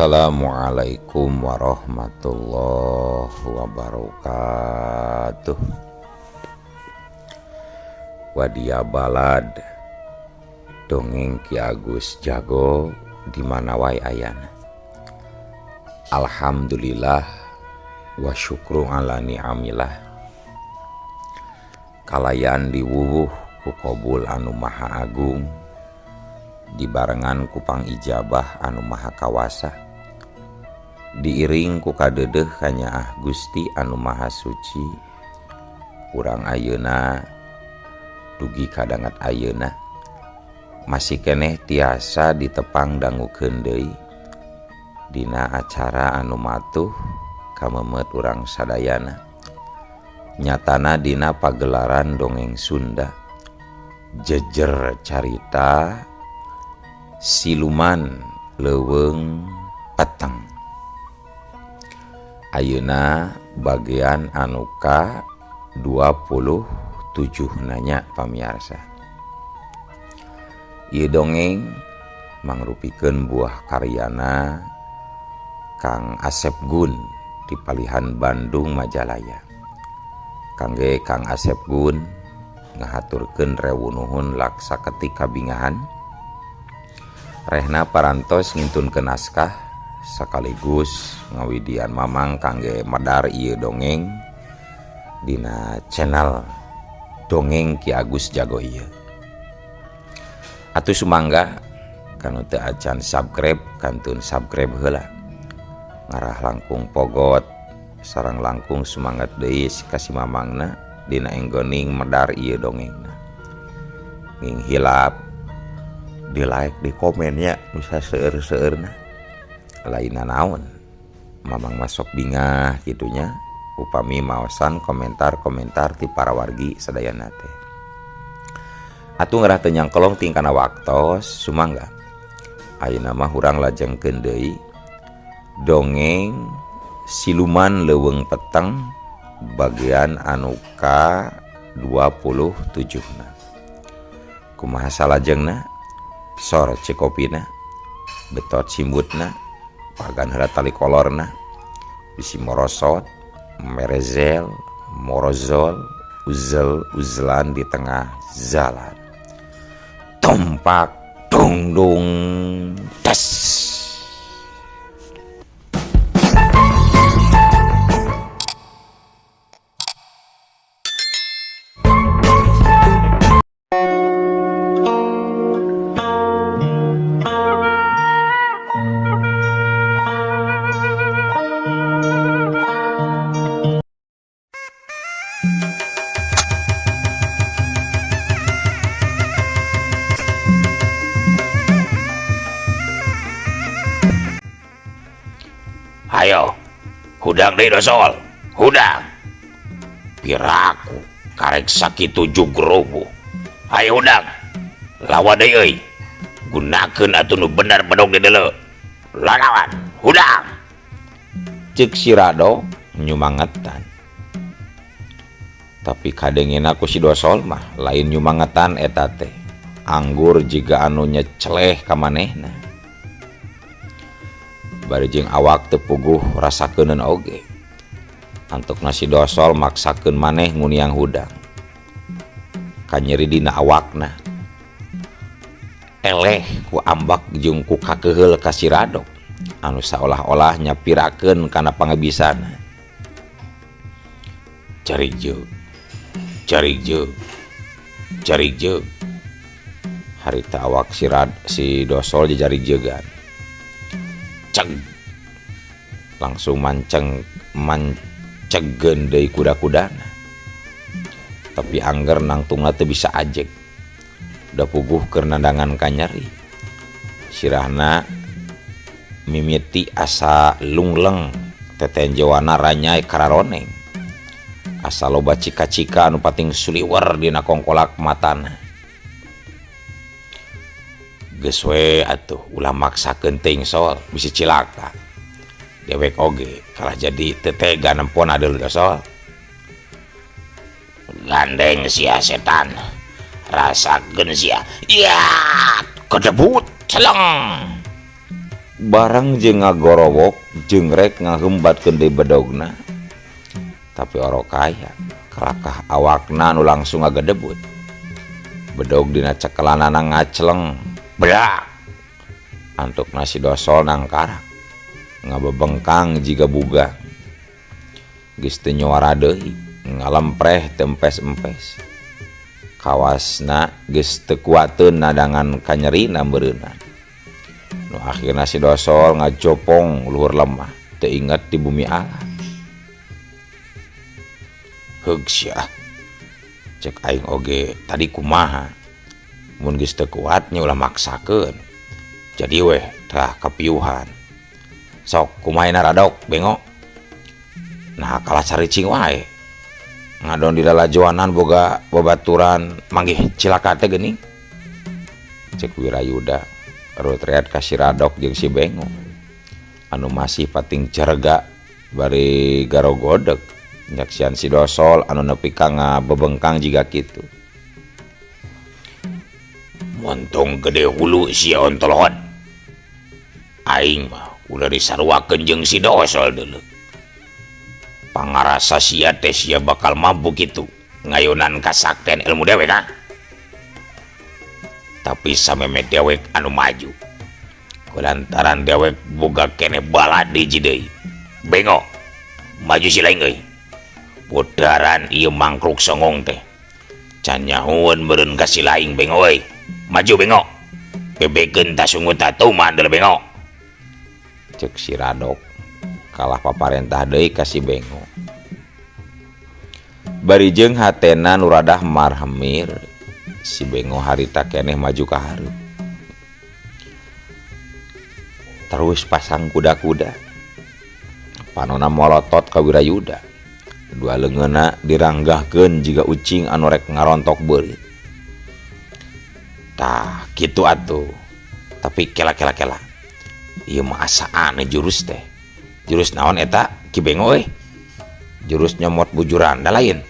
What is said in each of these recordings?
Assalamualaikum warahmatullahi wabarakatuh. Wadia balad dongeng Ki Agus Jago di mana wae ayana. Alhamdulillah wa syukru ala ni'amillah. Kalayan diwuwuh ku Qobul anu maha agung, dibarengan ku pangijabah anu maha kawasa, diiring ku kadedeh kanyaah Gusti anu maha suci. Urang ayeuna dugi kadangat ayeuna masih keneh tiasa ditepang dangukeun deui dina acara anu matuh kamemet urang sadayana. Nyatana dina pagelaran dongeng Sunda jejer carita siluman leuweung peteng. Ayeuna bagian anu ka 27 nanya pamiarsa. Ieu dongeng mangrupikeun buah karyana Kang Asep Gun di Palihan Bandung Majalaya. Kangge Kang Asep Gun ngahaturkeun rewu nuhun laksa ketika bingahan. Rehna parantos ngintunkeun naskah sekaligus ngawidian mamang kangge medar ieu dongeng dina channel Dongeng Ki Agus Jago ieu. Atuh sumangga kanu teu acan subscribe kantun subscribe heula. Ngarah langkung pogot sareng langkung sumangat deui kasih mamangna dina enggoning medar ieu dongengna. Nging hilap di like di komennya bisa seueur-seueurna. Lainna naon mamang masuk bingah gitunya upami maosan komentar-komentar ti para wargi sadayana teh. Atuh ngarah teu nyangkelong tingkana waktos sumangga ayeuna mah urang lajengkeun deui dongeng siluman leuweung peteng bagian anu ka 27na. Kumaha salajengna? Sor cekopina, betot simbutna, pagan heula tali kolorna, bisi morosot, merezel, morozol, uzlan di tengah jalan. Tompak dung dung tes. Ayo, hudang deui dosol, hudang. Piraku karek sakitu jugrubu. Ayo hudang, lawan deui euy. Gunakeun atuh nu bener bedog di deuleu. Lalawan, hudang. Ceuk si Rado nyumangetan. Tapi kadengena ku si dosol mah lain nyumangetan eta teh. Anggur jiga anu nyeceleh ka manehna. Bari jeung awak teu puguh rasakeuneun oge. Antuk nasi dosol maksakeun maneh nguniang hudang. Kanyeri dina awakna. Eleh ku ambak jeung ku kakeheul ka si Rado anu saolah-olah nyapirakeun kana pangabisana. Carig jeug. Carig jeug. Carig jeug. Harita awak si dosol jarig jeugan. Ceg langsung mancegeun deui kuda-kudana. Tapi angger nangtungna teu bisa ajeg. Da puguh keur nandangan kanyeri. Sirahna mimiti asa lungleng tetenjoana ranyai kararoneng. Asa loba cika-cika anu pating suliwer dina kongkolak matana. Geus we atuh ulah maksakeun teuing sol bisi cilaka. Dewek oge kalah jadi teu tega nempon adeul dosol. Gandeng sia setan. Rasakeun sia. Ya, kedebut celeng. barang jeung ngagorowok jeung rek ngahembatkeun deui bedogna. Tapi orok kaya kelakah awakna nu langsung ngagedebut. Bedog dina cekelanana ngacleng bedak. Antuk nasi dosol nangkarak ngabebengkang jiga buga. Geus teu nyuara deui ngalempreh tempes-empes. Kawasna geus teu kuateun nadangan kanyerina beureunan. Nu akhirna si dosol ngajopong luhur lemah teu inget di bumi Allah. Heug sia cek aing oge tadi kumaha mun geus teu kuat nya ulah maksakeun jadi weh tah kapiuhan sok kumaha radok bengok nah kalah caricing wae ngadon di lalajoanan boga babaturan manggih cilaka teh geuning cek Wirayuda rutreat ka si radok jeung si bengok anu masih pating cerega bari garogodeg nyaksian si dosol anu nepi ka ngabebengkang jiga kitu. Montong gede hulu sia ontolhon. Aing mah udah disarwakeun jeung si dosol deuleu. Pangarasa sia teh sia bakal mampu kitu ngayunan kasakten ilmu dewek ha. Tapi sameme dewek anu maju. Kulantaran dewek boga kene bala di deui. Bengok maju si laing euy. Pudaran ieu mangkruk songong teh can nyahoeun meureun ka si laing bengok euy maju bengok bebekeun ta sungut atuman deuleu bengok cek si radok kalah paparentah deui ka si bengok bari jeung hatena nu radah marhemir si bengok harita keneh maju ka hareup terus pasang kuda-kuda panonna molotot ka Wirayuda dua leungeunna diranggahkeun jiga ucing anu rek ngarontok beurit. Tah kitu atuh. Tapi kela. Ieu mah asa aneh jurus teh. Jurus naon eta Ki Bengo euy? Jurus nyomot bujuran da lain.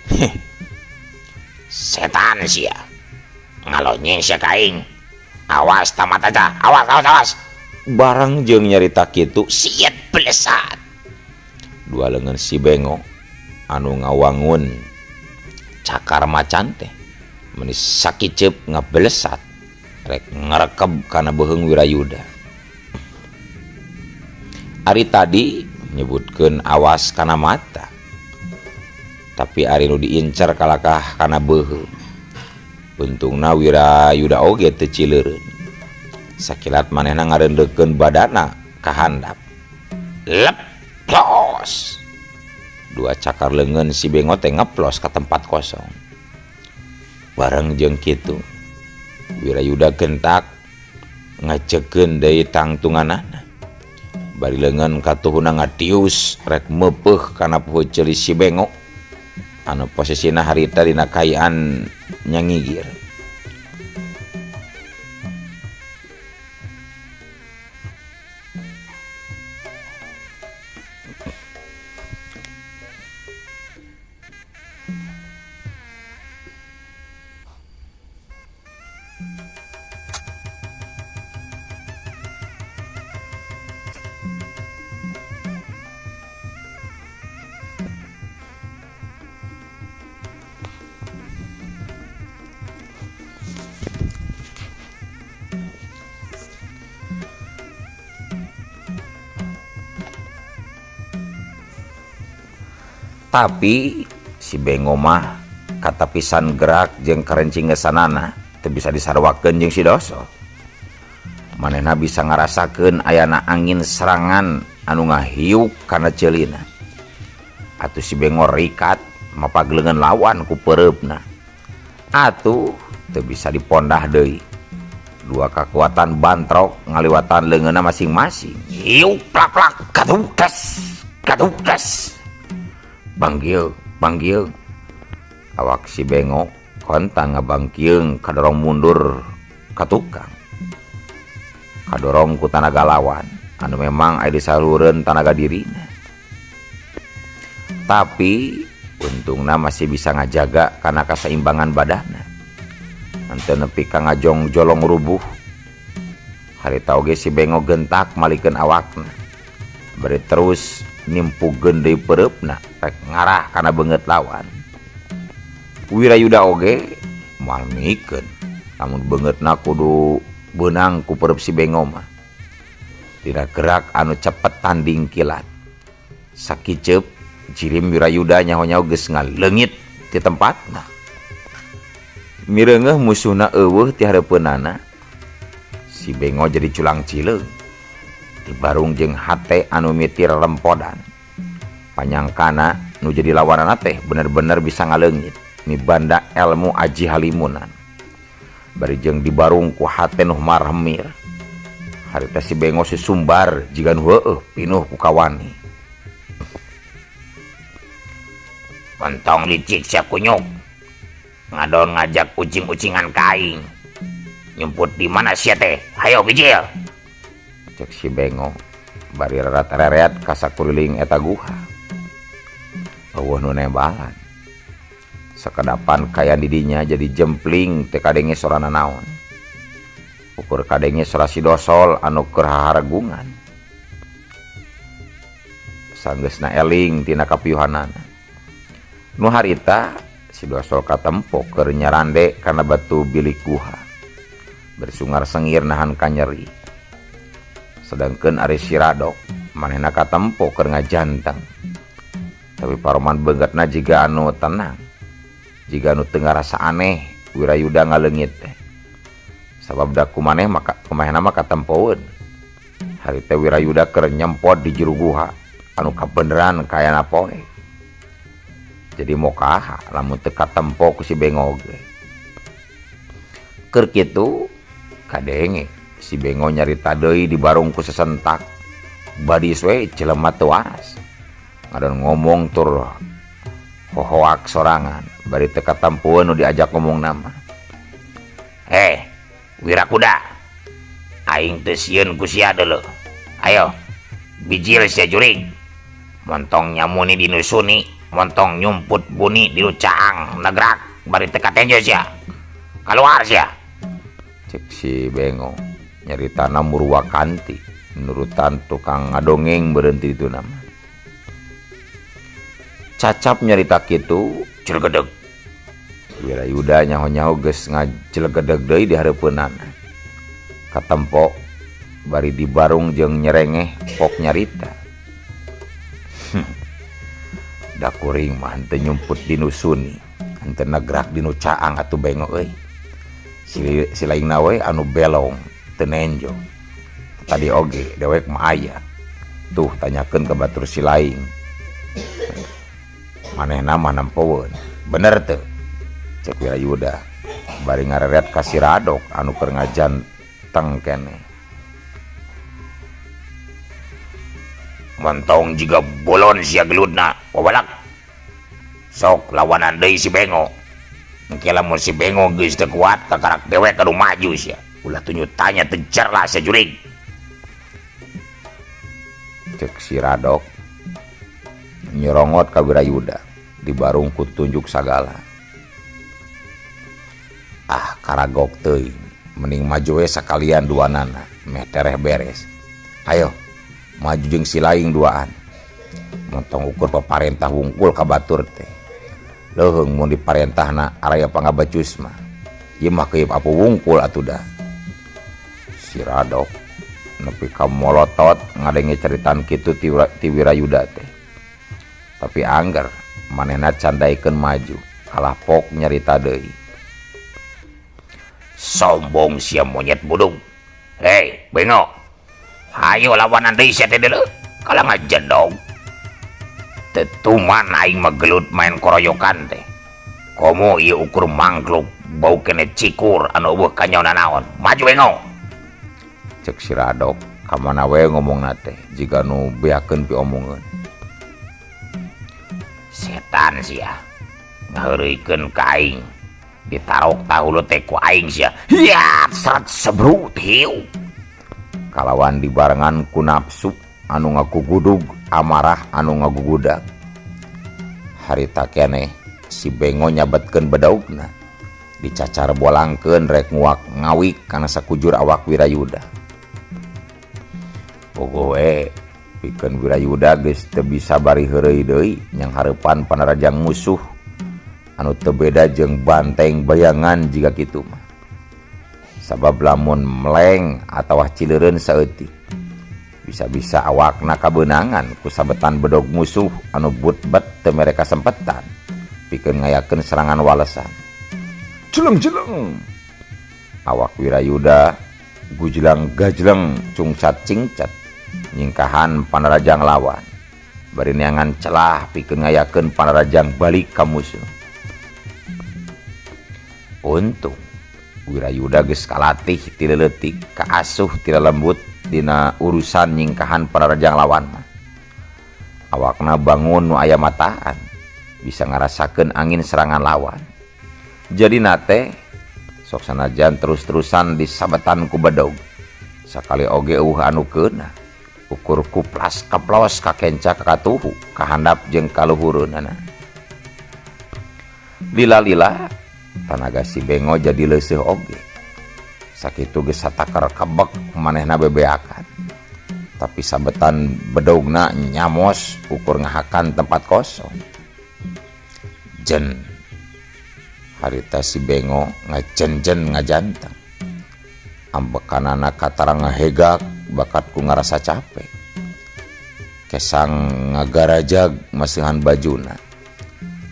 Setan sia. Ngalonyeng sia kaing. Awas tamat aja. Awas. Barang jeung nyarita kitu siet belesat. dua leungeun si Bengo anu ngawangun cakar macan teh menis sakicep ngabelesat rek ngarekeb kana beuheung Wirayuda. Ari tadi nyebutkeun awas kana mata tapi ari nu diincer kalakah kana beuheung. Untungna Wirayuda oge teu cileureun sakilat manehna ngarendekeun badana ka handap lep plos. Dua cakar leungeun si Bengo teh ngeplos ka tempat kosong. Bareng jeung kitu Wirayuda gentak ngacekeun deui tangtunganana. Bari leungeun katuhuna ngatius rek meupeuh kana puheuh ceuli si Bengo anu posisina harita dina kayaan nyangigir. Tapi si Bengo mah kata pisan gerak jeung karencing gesanana teu bisa disarwakeun jeung si Doso. Manehna bisa ngarasakeun ayana angin serangan anu ngahiuk kana ceulina. Atuh si Bengo rikat mapagleungeun lawan ku peureupna. Atuh teu bisa dipondah deui. Dua kekuatan bantrok ngaliwatan leungeunna masing-masing. Hiuk plak-plak kadukas. Banggieung. Awak si Bengo kontang ngabangkieung kadorong mundur ka tukang. Kadorong ku tanaga lawan anu memang aya di salureun tanaga dirina. Tapi untungna masih bisa ngajaga kana kaseimbangan badanna. Henteu nepi ka ngajong jolong rubuh. Harita oge si Bengo gentak malikeun awakna. Bari terus nimpugeun deui pereupna rek ngarah kana beungeut lawan. Wirayuda oge moal mikeun lamun beungeutna kudu beunang ku pereup si Bengo mah. Tina gerak anu cepet tanding kilat. Sakiceup jirim Wirayuda nyaho-nyaho geus ngaleungit ti tempatna. Mireungeuh musuhna eueuh ti hareupeunana, si Bengo jadi culang cileung. Dibarung jeung hate anu mitir rempodan. Panyangkana nu jadi lawanana teh bener-bener bisa ngaleungit mibanda ilmu aji halimunan. Bari jeung dibarung ku hate nu marhemir. Harita si Bengo sesumbar jiga nu heueuh pinuh ku kawani. Mentong licik sia kunyuk. Ngadon ngajak ucing-ucingan kaing. Nyumput di mana sia teh? Hayo bijil. Cek si Bengo bari reret-reret ka sakuriling eta guha. Eueuh nu nembalan. Sakedapan kaya di dinya jadi jempling teu kadenge sorana naon. Ukur kadenge sora si dosol anu keur haharagungan. Sanggeusna eling tina kapiyuhanana. Nu harita si dosol katempo keur nyarande kana batu bilik guha. Bersungar sengir nahan kanyeri. Sedangkan ari si Radok manehna katempo keur ngajanteng. Tapi paroman beungeutna jiga anu tenang. Jiga anu teu ngarasa aneh Wirayuda ngaleungit teh. Sabab da kumaneh maka kumanehna mah katempoeun. Hari teh Wirayuda keur nyempot di juru guha anu kabeneran kayana poe. Jadi mokaha lamun teu katempo ku si Bengo ge. Keur kitu kadenge si Bengo nyarita deui dibarung ku sesentak. Badis we jelema teu waras. Ngadon ngomong tur hohoak sorangan bari teu katampueun nu diajak ngomong nama. Wirakuda. Aing teu sieun ku sia deuleu. Ayo, bijil sia jurig. Montong nyamuni di nusuni, montong nyumput buni di caang negrak bari teu katenjo sia. Kaluar sia. Cek si Bengo nyaritana Murwakanti nurutan tukang ngadongeng berhenti itu nama. Cacap nyarita kitu Cilegedeg. Wirayuda nyaho-nyaho geus ngajelegedeg deui di hareupeunana. Katempo bari dibarung jeung nyerengeh pok nyarita. Da kuring mah henteu nyumput di nusuni, henteu negrak di nu caang atuh Bengo euy. Silaingna we anu belong teu nenjo. Tadi oge dewek mah aya. Tuh tanyakeun ka batur silaing. Manehna mah nampoweun. Bener teu? Cek Wirayuda bari ngareret ka si Radok anu keur ngajanteng keneh. Montong jiga bolon sia geludna. Wabalak. Sok lawanan deui si Bengo. Engke lamun si Bengo geus teu kuat kakarak dewek kadu maju sia. Ulah tunjuk tanya tejar lah sia jurig. Cek si Radok nyerongot ka Wirayuda dibarung ku tunjuk sagala. Karagok teuing mending maju we sakalian duanana meh tereh beres. Ayo maju jeung silaing duaan. Montong ukur paparentah wungkul ka batur teh. Leuheung mun diparentahna araya pangabacus mah. Ieu mah keuyeub apu wungkul atuh da. Si Radok nepi ka molotot ngadenge ceritan kitu ti Wirayuda teh. Tapi angger manehna candaikeun maju kalah pok nyarita deui. Sombong sia monyet budung. Bengo. Hayo lawanan deui sia teh deuleu. Kala ngajendong. Tetuman aing mah gelut main koroyokan teh. Komo ieu ukur mangkluk bau kene cikur anu eueuh kanyaona naon. Maju Bengo. Cek si Radok kamana we ngomongna teh jiga nu beakeun pi omongeun. Setan sia. Ngaheureukeun ka aing. Ditarok tahulu teh ku aing sia. Ya, seret sebrut hiu. Kalawan dibarengan ku nafsu anu ngagugudug, amarah anu ngagugudag. Harita keneh si Bengo nyabetkeun bedaugna. Dicacar bolangkeun rek nguak ngawik kana sakujur awak Wirayuda. pogoe pikeun Wirayuda geus teu bisa bari heureuy deui nyang hareupan panarajang musuh anu teu beda jeung banteng bayangan jiga kitu mah. Sabab lamun meleng atawa cileureun saeutik bisa-bisa awakna kabeunangan ku sabetan bedog musuh anu butbet teu mere kasempetan pikeun ngayakeun serangan walesan. Jeleng-jeleng awak Wirayuda gujlang gajleng cungcat cingcat nyingkahan panarajang lawan bari neangan celah pikeun ngayakeun panarajang balik ka musuh. Untung Wirayuda geus kalatih ti leutik kaasuh ti lembut dina urusan nyingkahan panarajang lawan mah. Awakna bangun nu aya mataan bisa ngarasakeun angin serangan lawan. Jadi nate sok sanajan terus-terusan disabetan ku bedog sakali oge anu keuna ukur kuplas kaplos kakenca kakatuhu kahandap jeung kaluhureunana. Lila-lila tanaga si Bengo jadi leuseuh oge sakitu geus satakar kebek manehna bebeakan tapi sabetan bedogna nyamos ukur ngahakan tempat kosong. Jen harita si Bengo ngajen-jen ngajanteng ambekanana katara ngahegak bakat ku ngarasa capek kesang ngagarajag masihan bajuna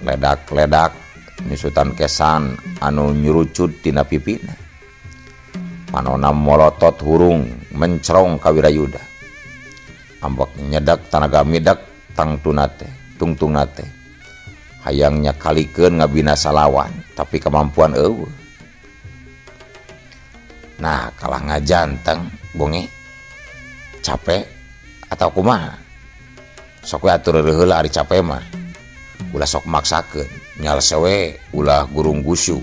ledak-ledak nyusutan kesan anu nyurucut tina pipina. Manona molotot hurung mencrong ka Wirayuda ambek nyedak tanaga midak tungtung nate hayangnya kalikeun ngabinasa lawan tapi kemampuan eueuh. Nah kalah ngajanteng bonge capek atau kumaha sok we atur heula ari capek mah ulah sok maksakeun nyalse we ulah gurung gusu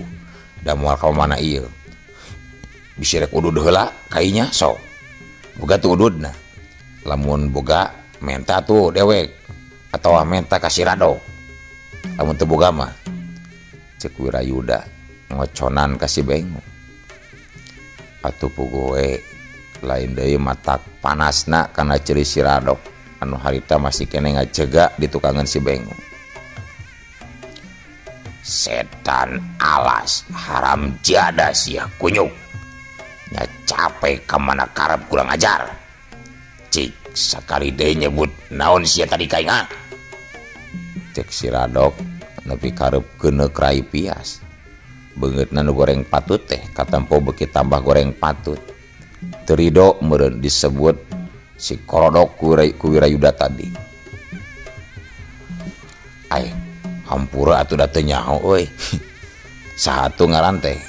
da moal ka mana ieu bisi rek udud heula kainya sok boga tu ududna lamun boga menta tuh dewek atawa menta ka si Radok lamun teu boga mah ceuk Wirayuda ngoconan ka si Bengo atuh pugoe lain deui matak panasna kana ceuri si Radok anu harita masih kene ngacegak di tukangan si Bengo. Setan alas haram jada sia kunyuk nya capek kemana karep kurang ajar cik sakali deui nyebut naon sia tadi kainga cek si Radok nepi karep keuneuk rai pias beungeutna nu goreng patut teh katempo beuki tambah goreng patut teu ridho meureun disebut si korodok ku Wirayuda tadi. Ai hampura atuh da teu nyaho euy. Sahatu ngaran teh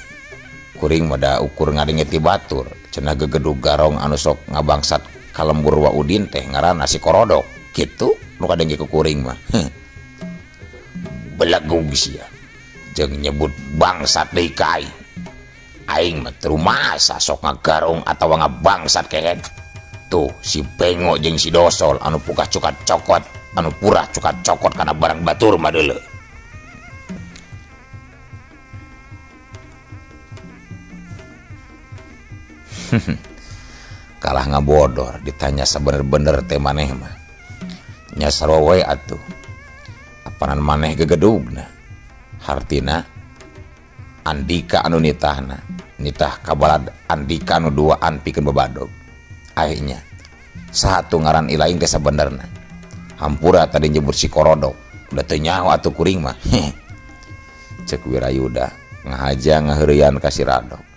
kuring mada ukur ngaringet ti batur cenah gegedug garong anu sok ngabangsat ka lembur wa Udin teh ngaranna si korodok kitu nu kadengge ku kuring mah. Belegug sia jeung nyebut bangsat deui ka aing mah teu masa sok ngagarong atawa ngabangsat kehen. Tuh si Bengo jeung si Dosol anu pukah cukat cokot anu purah cukat cokot kana barang batur mah deuleu. Kalah ngabodor ditanya sebener-bener teh maneh mah nya sarua we atuh apanan maneh gegedugna hartina Andika anu nitah kabalad Andika anu duaan pikeun babadog akhirnya satu ngaran ilaing teh sabenerna hampura tadi nyebut si korodok udah teu nyaho atuh kuring mah. Cek Wirayuda ngahaja ngaheureuyan ka si Radok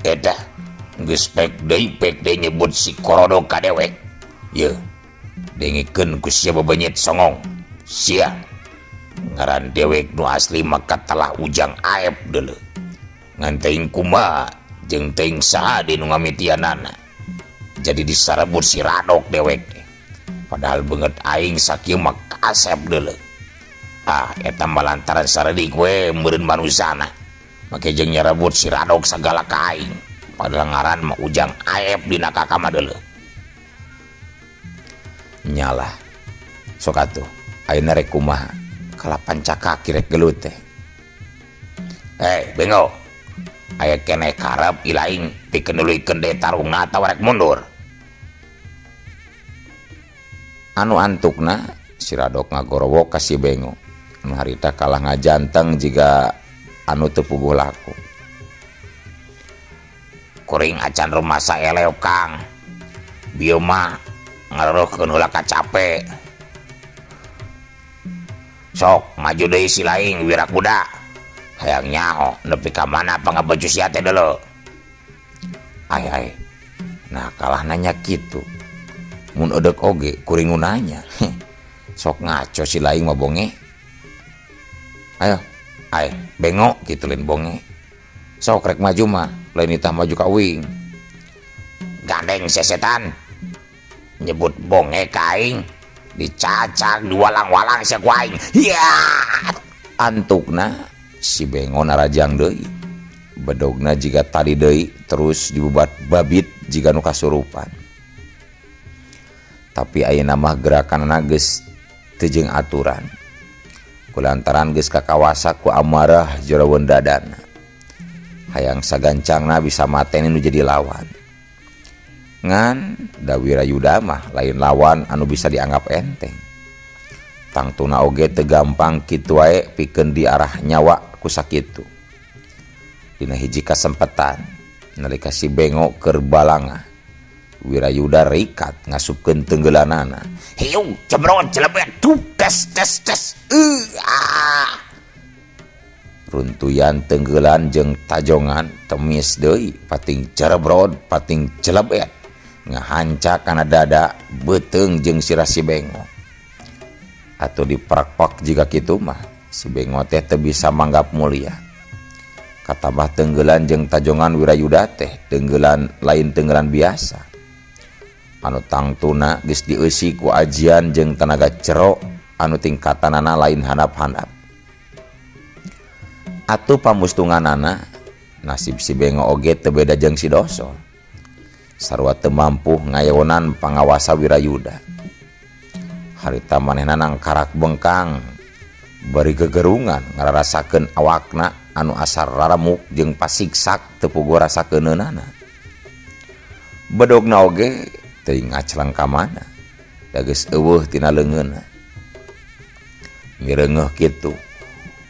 eta geus pek deui nyebut si korodok ka dewek ye dengikeun ku sia bebenyit songong sia ngaran dewek nu asli maka telah ujang aep deuleu ngan teuing kumaha jeung teuing saha di nu ngamitianana jadi disarebut si Radok dewek padahal beungeut aing sakieu mah kasep deuleu eta mah lantaran saredik we meureun manusana make jeung nyarebut si Radok sagala ka aing padahal ngaran mah ujang aep dina kaka mah deuleu nyalah sok atuh ayeuna rek kumaha kalapan cakaki rek gelut teh. Bengo aya keneh karep ilaing pikeun nuluykeun deui tarungna atawa rek mundur anu antukna si Radok ngagorowo ka si Bengo anu harita kalah ngajanteng jika anu teu puguh laku. Kuring acan rumah saeleo Kang. Bieu mah ngaruhkeun heula ka capek. Sok maju deui si laing Wirakuda. Hayang nyaho nepi ka mana pangabaju sia teh deuleu. Ai. Nah kalah nanya gitu. Mun edek oge kuring nanya. Sok ngaco si laing mah bonge. Ayo, Bengo gitu lain bonge. Sok rek maju mah, lain itah maju ka uing. Gandeng sesetan. Nyebut bonge ka aing, dicacak diwalang-walang sia ku aing. Ya! Antukna si Bengo narajang deui. Bedogna jiga tadi deui terus dibubat babit jiga nu kasurupan. Tapi ayeuna mah gerakanna geus teu jeung aturan. Kulantaran geus kakawasa ku amarah jaraweun dadana. Hayang sagancangna bisa mateni nu jadi lawan. Ngan da Wirayuda mah lain lawan anu bisa dianggap enteng. Tangtuna oge teu gampang kitu wae pikeun diarah nyawa ku sakitu. Dina hiji kasempetan nalika si Bengo keur balanga, Wirayuda rikat ngasupkeun tenggelanana. Hiu, cebrot, celebet, tes. Runtuyan tenggelan jeung tajongan temis deui pating cerebrod pating celebet ngahancak kana dada beuteung jeung sirah si Bengo. Atuh diperak-pak jika kitu mah si Bengo teh teu bisa manggap mulia. Katambah tenggelan jeung tajongan Wirayuda teh tenggelan lain tenggelan biasa. Anu tangtuna geus dieusi ku ajian jeung tenaga cero anu tingkatanana lain handap-handap. Atuh pamustunganana nasib si Bengo oge teu beda jeung si Dosol. Sarua teu mampu ngayaonan pangawasa Wirayuda. Harita manehna nangkarak bengkang bari gegerungan ngararasakeun awakna anu asar raramuk jeung pasigsak teu puguh rasakeunana. Bedogna oge teuing ngaclang ka mana. Da geus eueuh tina leungeunna. Mireungeuh kitu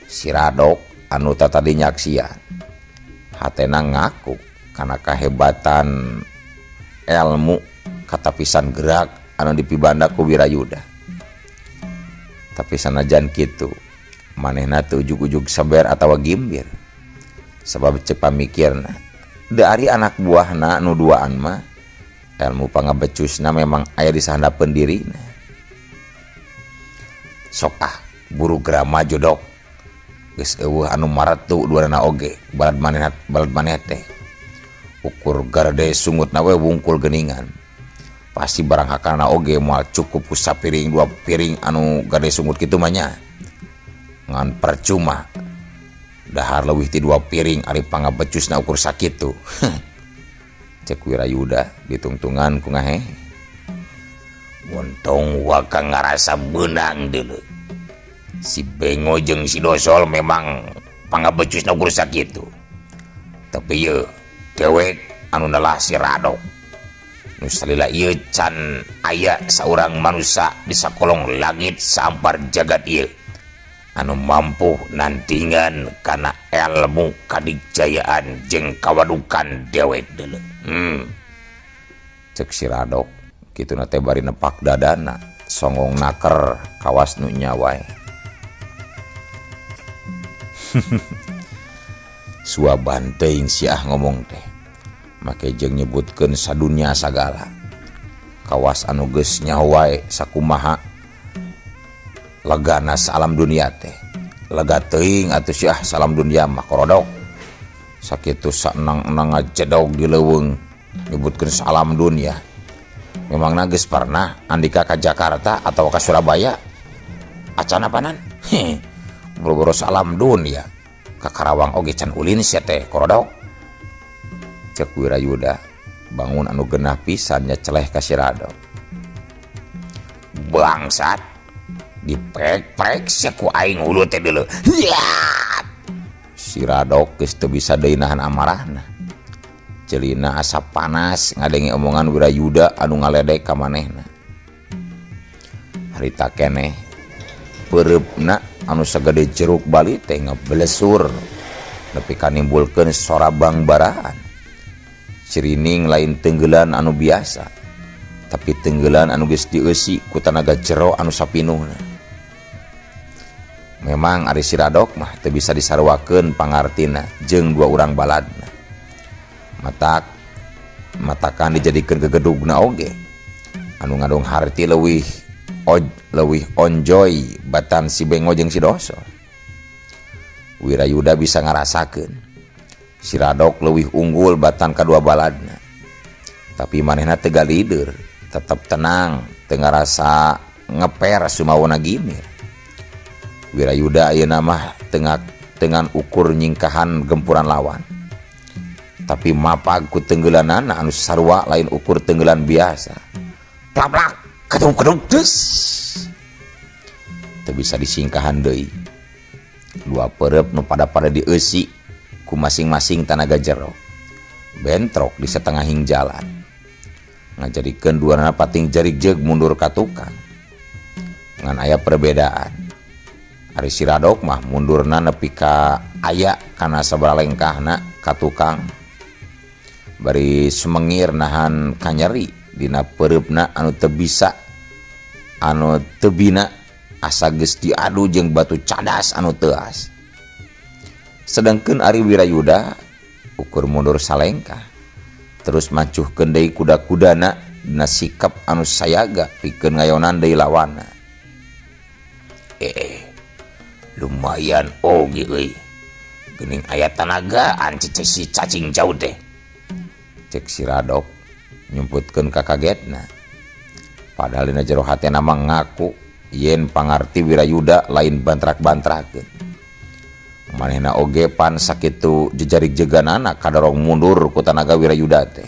si Radok anu tadi nyaksian hatena ngaku karena kehebatan ilmu katapisan gerak anu dipibanda ku Wirayuda. Tapi sanajan kitu manehna teu ujug-ujug saber atawa gimbir sabab ceuk pamikirna da ari anak buahna nu duaan mah ilmu pangabecusna memang aya di sahandapeun dirina. Sok buru geura maju dok. Geus eueuh anu maratu duanana oge balad maneh teh ukur garde sungutna we wungkul geuningan pasti barang hakana oge moal cukup ku sapiring dua piring anu garde sungut kitu mah nya ngan percuma dahar leuwih ti 2 piring ari pangabecusna ukur sakitu. Cek Wirayuda ditungtungan ku ngahehe. Untung waka ngarasa beunang deuleu. Si Bengo jeung si Dosol memang pangabecusna ukur sakitu. Tapi ieu dewek anu nalah si Radok. Nu salila ieu can aya saurang manusia di sakolong langit sampar jagat ieu anu mampu nantingan kana ilmu kadikjayaan jeung kawadukan dewek deuleu. Cek si Radok kituna teh bari nepak dadana songong naker kawas nu nyawae. Suaban teuing si ngomong teh make jeung nyebutkeun sadunya sagala kawas anu geus nyawae sakumaha legana salam dunia teh lega teuing atuh si salam dunia mah korodok sakitu sanang-nang ngacedog di leuweung nyebutkeun salam dunia. Memangna geus pernah andika ka Jakarta atau ka Surabaya acan apanan boro-boro salam dunia ka Karawang oge can ulin sia teh korodok. Cek Wirayuda bangun anu geunah pisan nya celeh ka si Radok. Bangsat dipek-pek sia ku aing hulu teh deuleu. Si Radok geus teu bisa deui nahan amarahna. Celina asa panas ngadenge omongan Wirayuda anu ngaledek ka manehna. harita keneh pereupna anu sagede jeruk bali teh ngeblesur nepi ka nimbulkeun sorabang baraan. Cirining lain tenggelan anu biasa, tapi tenggelan anu geus dieusi ku tanaga jero anu sapinuhna. Memang ari si Radok mah teu bisa disarwakeun pangartina jeung dua urang baladna. Matakan dijadikeun gegedugna oge anu ngadong harti leuwih onjoy batan si Bengo jeung si Doso. Wirayuda bisa ngarasakeun si Radok leuwih unggul batan kadua baladna, tapi manehna teu galider, tetep tenang, teu ngarasa ngeper sumawana gimir. Wirayuda ayeuna mah tengan ukur nyingkahan gempuran lawan, tapi mapag ku tenggelanana anu sarua lain ukur tenggelan biasa. Plablak kedung des teu bisa disingkahan deui. Dua pereup nu pada dieusi ku masing-masing tanaga jero bentrok di setengahing jalan, ngajadikeun duana pating jarig-jeg mundur ka tukang. Ngan aya perbedaan, ari si Radok mah mundurna nepi ka aya kana sabaralengkahna ka tukang, bari sumengir nahan kanyeri dina pereupna anu teu bisa anu teu bina asa geus diadu jeung batu cadas anu teuas. Sedangkan ari Wirayuda ukur mundur salengkah terus macuhkeun deui kuda-kudana dina sikap anu sayaga pikeun ngayonan deui lawanna. Lumayan oge euy, geuning aya tanagaan si cacing jauh teh, cek si Radok nyumputkeun ka kagetna. Padahal dina jero hatena mah ngaku yen pangarti Wirayuda lain bantrak-bantrakeun. Manehna oge pan sakitu jejarig-jeganana kadarong mundur ku tanaga Wirayuda teh.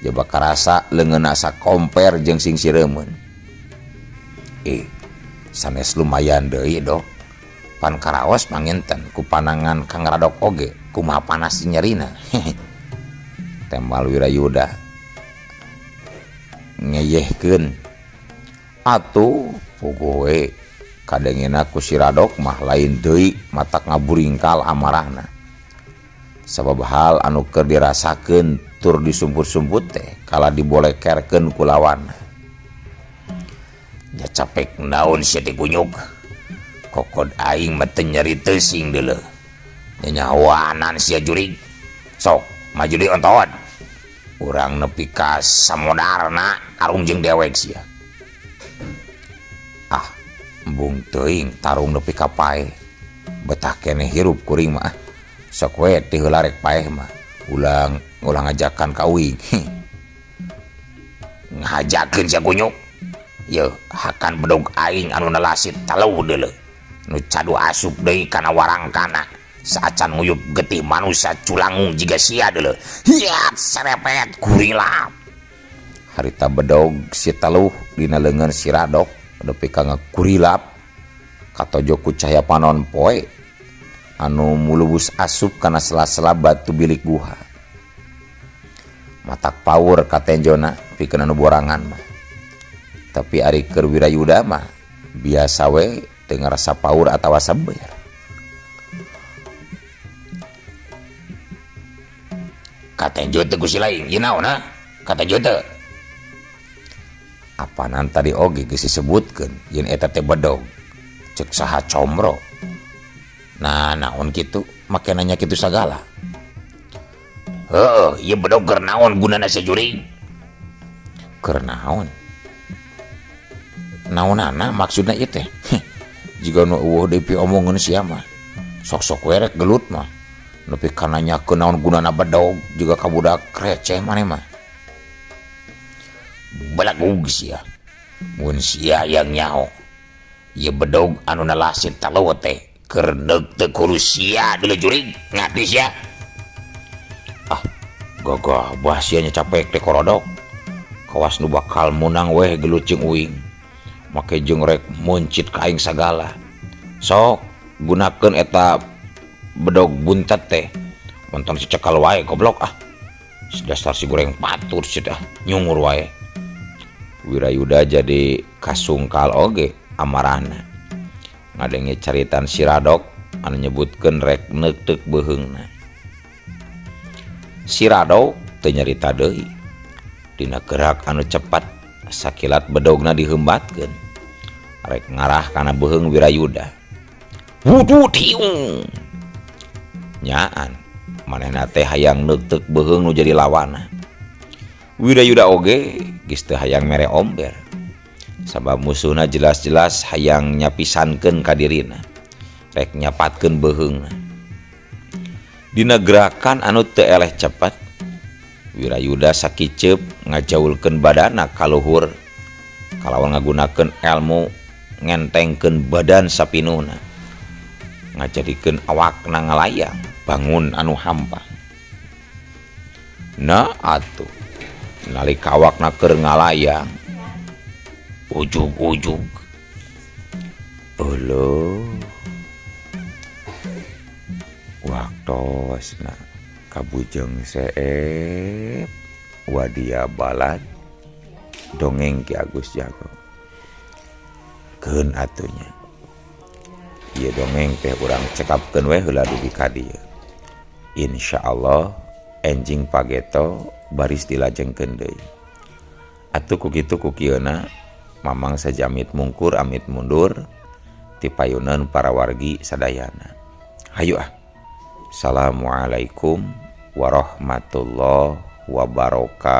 Jaba karasa leungeunna sakomper jeung sing sireumeuun. Sanes lumayan deui Dok. Pan karaos mangenten ku panangan Kang Radok oge kumaha panas nyerina. Tembal Wirayuda ngeyehkeun. Atuh puguh kadengena ku si Radok mah lain deui matak ngaburingkal amarahna. Sabab hal anu keur dirasakeun tur disumput-sumput teh kala dibolekerkeun ku lawanna. Nya capek naon sia teh kunyuk. Kokod aing mah teu nyeri teuing deuleu. Nya nyawanan sia jurig. Sok maju deui ontoan. Urang nepi ka samodarna karung jeung dewek sia. Embung teuing tarung nepi ka paeh. Betah keneh hirup kuring mah. Sok we teh heula rek paeh mah. Ulang ngajakan ka uing. Ngajakeun sia kunyuk. Yeuh, hakan bedog aing anu nalasit taleuh deuleu. Nu cadu asup deui kana warangkana. Saacan nguyup getih manusia culangung jiga sia deuleu. Hiat serepet kurilap. Harita bedog si taleuh dina leungeun si Radok nepi ka ngakurilap katojo ku cahaya panon poe anu mulubus asup kana sela-sela batu bilik guha. Matak pawur katenjona pikeun anu borangan mah. Tapi ari keur Wirayuda mah biasa we teu ngarasa pawur atawa saber. Katenjo teh Gusti lain ieu naon ha? Katenjo teh apanan tadi oge geus disebutkeun yen eta teh bedog cek saha Comro. Nah naon kitu make nanya kitu sagala. Heuh, ieu bedog keur naon gunana sia jurig? Keur naon? Naonana maksudna ieu teh? Jiga nu eueuh deui piomongeun sia mah. Sok-sok we rek gelut mah. Nepi ka nanyakeun naon gunana bedog juga ka budak receh maneh mah. Balagug sia mun sia yang nyaho ieu bedog anu nalasit taleuh teh keur neuk teu kurus sia deuleu jurig ngati sia. Gagah sia nya capek teh korodok kawas nu bakal munang weh gelut jeung uing make jeung rek muncit ka aing sagala. Sok gunakeun eta bedog buntet teh monton si cekal wae goblok. Dasar si goreng patur sih dah nyungur wae. Wirayuda jadi kasungkal oge amarahna. Ngadenge caritan si Radok anu nyebutkeun rek neuteuk beheungna. Si Radok teu nyarita deui. Dina gerak anu cepat sakilat bedogna diheumbatkeun. Rek ngarah kana beheung Wirayuda. Wudu tiung. Nyaan manehna teh hayang neuteuk beheung nu jadi lawanna. Wirayuda oge geus teu hayang mere omber. Sabab musuhna jelas-jelas hayang nyapisankeun ka dirina. Rek nyapatkeun beheungna. Dina gerakan anu teu eleh cepet, Wirayuda sakiceup ngajaulkeun badanna ka luhur kalawan ngagunakeun ilmu ngentengkeun badan sapinuhna. Ngajadikeun awakna ngalayang bangun anu hampang. Nah atuh nalika awakna keur ngalayang ujug-ujug eueuh waktosna kabujeng seep wadia balad dongeng Ki Agus Jago keun atunya. Ieu dongeng teh urang cekapkeun we heula dugi ka dieu. Insyaallah enjing pageto baris dilajengkeun deui. Atuh ku kitu ku kieuna mamang sajamit mungkur amit mundur ti payunan para wargi sadayana. Hayu ah. Assalamualaikum warahmatullahi wabarakatuh.